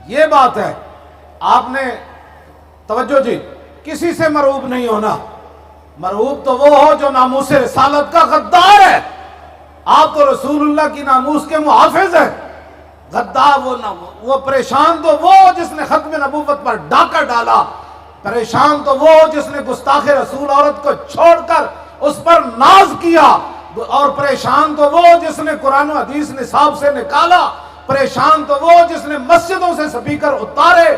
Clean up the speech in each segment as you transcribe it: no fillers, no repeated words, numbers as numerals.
یہ بات ہے. آپ نے توجہ جی، کسی سے مرعوب نہیں ہونا. مرعوب تو وہ ہو جو ناموس رسالت کا غدار ہے. آپ تو رسول اللہ کی ناموس کے محافظ ہیں. غدار وہ پریشان تو وہ جس نے ختم نبوت پر ڈاکہ ڈالا. پریشان تو وہ جس نے گستاخ رسول عورت کو چھوڑ کر اس پر ناز کیا. اور پریشان تو وہ جس نے قرآن و حدیث نصاب سے نکالا. پریشان تو وہ جس نے مسجدوں سے سپیکر اتارے.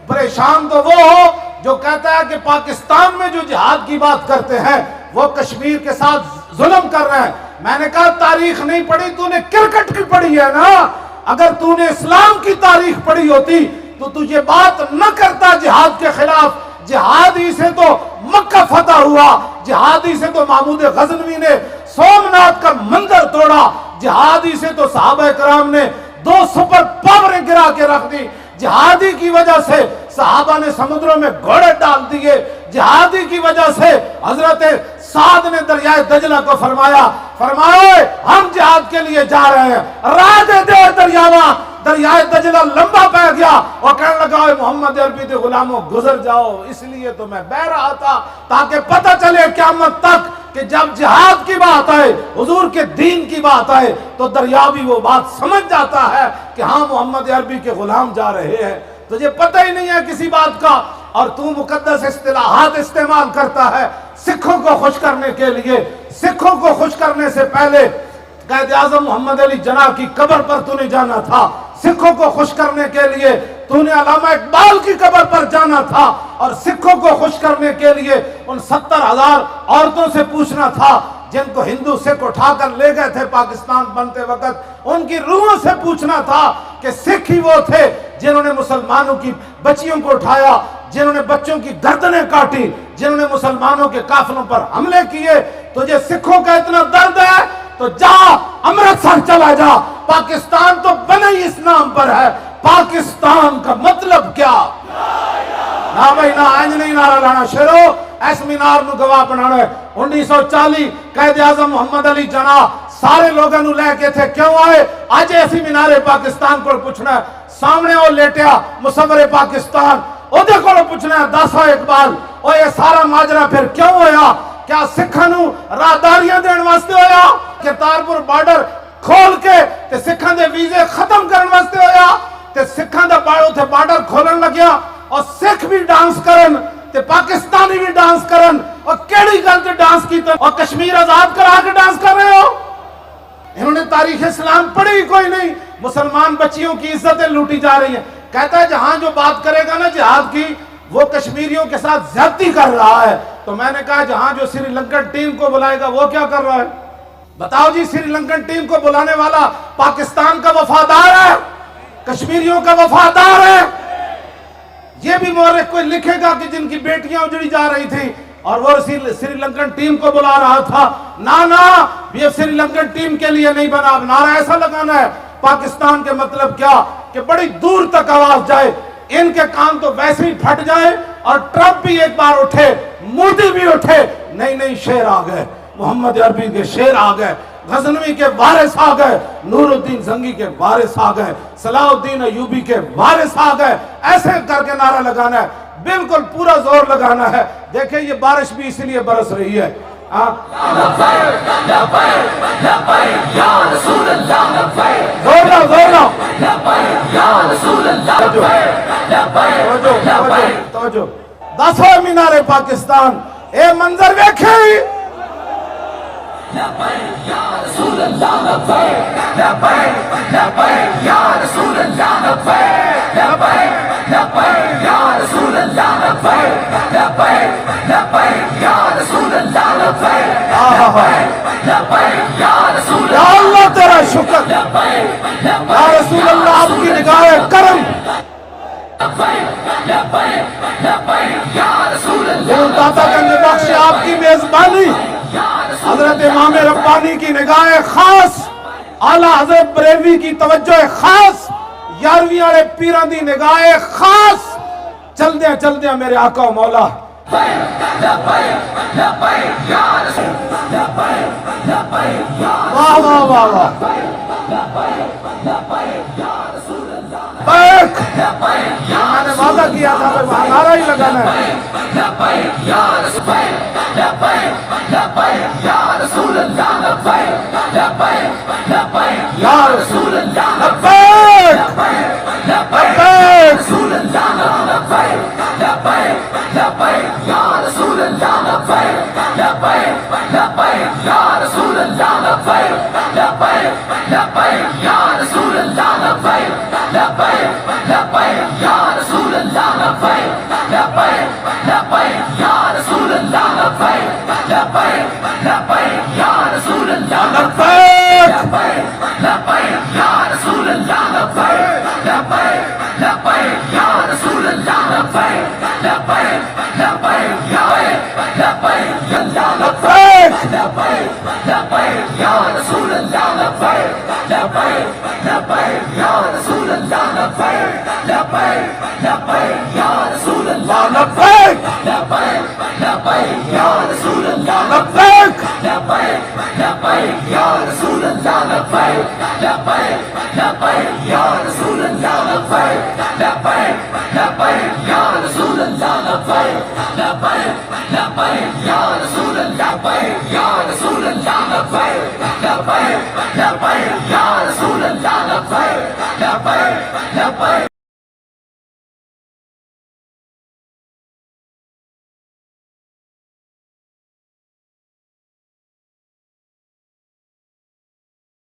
پریشان تو وہ ہو جو کہتا ہے کہ پاکستان میں جو جہاد کی بات کرتے ہیں وہ کشمیر کے ساتھ ظلم کر رہے ہیں. میں نے کہا تاریخ نہیں پڑھی، تو نے کرکٹ کی پڑھی ہے نا. اگر تو نے اسلام کی تاریخ پڑھی ہوتی تو تجھے بات نہ کرتا جہاد کے خلاف. جہادی سے تو مکہ فتح ہوا، جہادی سے تو محمود غزنوی نے سومناتھ کا مندر توڑا، جہادی سے تو صحابہ کرام نے 2 سپر پاوریں گرا کے رکھ دی، جہادی کی وجہ سے صحابہ نے سمندروں میں گھوڑے ڈال دیے، جہادی کی وجہ سے حضرت سعد نے دریائے دجلہ کو فرمایا ہم جہاد کے لیے جا رہے ہیں، راہ دے دے دریائے دجلہ لمبا پہ گیا اور کہنے لگا اے محمد عربی دے غلاموں گزر جاؤ. اس لیے تو میں بہ رہا تھا تاکہ پتہ چلے قیامت تک کہ جب جہاد کی بات آئے، حضور کے دین کی بات آئے تو دریا بھی وہ بات سمجھ جاتا ہے کہ ہاں محمد عربی کے غلام جا رہے ہیں. تجھے پتہ ہی نہیں ہے کسی بات کا اور تو مقدس اصطلاحات استعمال کرتا ہے سکھوں کو خوش کرنے کے لیے. سکھوں کو خوش کرنے سے پہلے قائد اعظم محمد علی جناح کی قبر پر تو نے جانا تھا. سکھوں کو خوش کرنے کے لیے تو نے علامہ اقبال کی قبر پر جانا تھا اور سکھوں کو خوش کرنے کے لیے ان 70,000 عورتوں سے پوچھنا تھا جن کو ہندو سکھ اٹھا کر لے گئے تھے پاکستان بنتے وقت. ان کی روحوں سے پوچھنا تھا کہ سکھ ہی وہ تھے جنہوں نے مسلمانوں کی بچیوں کو اٹھایا، جنہوں نے بچوں کی گردنیں کاٹی، جنہوں نے مسلمانوں کے قافلوں پر حملے کیے. تجھے سکھوں کا اتنا درد ہے تو جا امرتسر چلا جا. پاکستان تو بنا ہی اس نام پر ہے. پاکستان کا مطلب کیا؟ نہ بھائی نہ آج نہیں نعرہ لانا شروع ایس مینار نو گواہ بنانا ہے. 1940 قائد اعظم محمد علی جناح سارے لوگوں نو لے کے تھے کیوں آئے؟ آج ایسی مینار پاکستان کو پوچھنا ہے. سامنے وہ لیٹیا مصور پاکستان اودے کو پوچھنا ہے داسا اقبال اور یہ سارا ماجرا پھر کیوں ہویا؟ کیا سکھاں نو راہداریاں دین واسطے ہویا؟ کرتارپور بارڈر کھول کے تے سکھاں دے ویزے ختم کرن واسطے ہویا؟ تے سکھاں دا بارڈر کھولن لگیا اور سکھ بھی ڈانس کرن تے پاکستانی بھی ڈانس کرن اور کیڑی گل تے ڈانس کیتا اور کشمیر آزاد کرا کے ڈانس کر رہے ہو؟ انہوں نے تاریخ اسلام پڑھی کوئی نہیں. مسلمان بچیوں کی عزتیں لوٹی جا رہی ہیں. کہتا ہے جہاں جو بات کرے گا نا جہاد کی وہ کشمیریوں کے ساتھ زیادتی کر رہا ہے. تو میں نے کہا جہاں جو سری لنکن ٹیم کو بلائے گا وہ کیا کر رہا ہے؟ بتاؤ جی. سری لنکن ٹیم کو بلانے والا پاکستان کا وفادار ہے، کشمیریوں کا وفادار ہے. یہ بھی مورخ کوئی لکھے گا کہ جن کی بیٹیاں اجڑی جا رہی تھی اور وہ سری لنکن ٹیم کو بلا رہا تھا؟ نا یہ سری لنکن ٹیم کے لیے نہیں بنا. نعرہ ایسا لگانا ہے پاکستان کے مطلب کیا کہ بڑی دور تک آواز جائے. ان کے کان تو ویسے ہی پھٹ جائے اور ٹرمپ بھی ایک بار اٹھے، مودی بھی اٹھے. نہیں شیر آ گئے، محمد عربی کے شیر آ گئے، غزنوی کے وارث آ گئے، نور الدین زنگی کے وارث آ گئے، صلاح الدین ایوبی کے وارث آ گئے. ایسے کر کے نعرہ لگانا ہے، بالکل پورا زور لگانا ہے. دیکھیں یہ بارش بھی اسی لیے برس رہی ہے. توجہ. دسو مینار پاکستان اے منظر ویکھیں. یا اللہ تیرا شکر، یا رسول اللہ آپ کی نگاہ کرم، داتا گنج بخش آپ کی میزبانی، حضرت امام ربانی کی نگاہ خاص، اعلیٰ حضرت بریلوی کی توجہ خاص، 11ویں والے پیران دی نگاہ خاص. چل دیا میرے آقا و مولا. واہ واہ واہ واہ. لبیک میں نے وعدہ کیا تھا کہ وہاں نعرہ ہی لگانا ہے یا رسول اللہ لبیک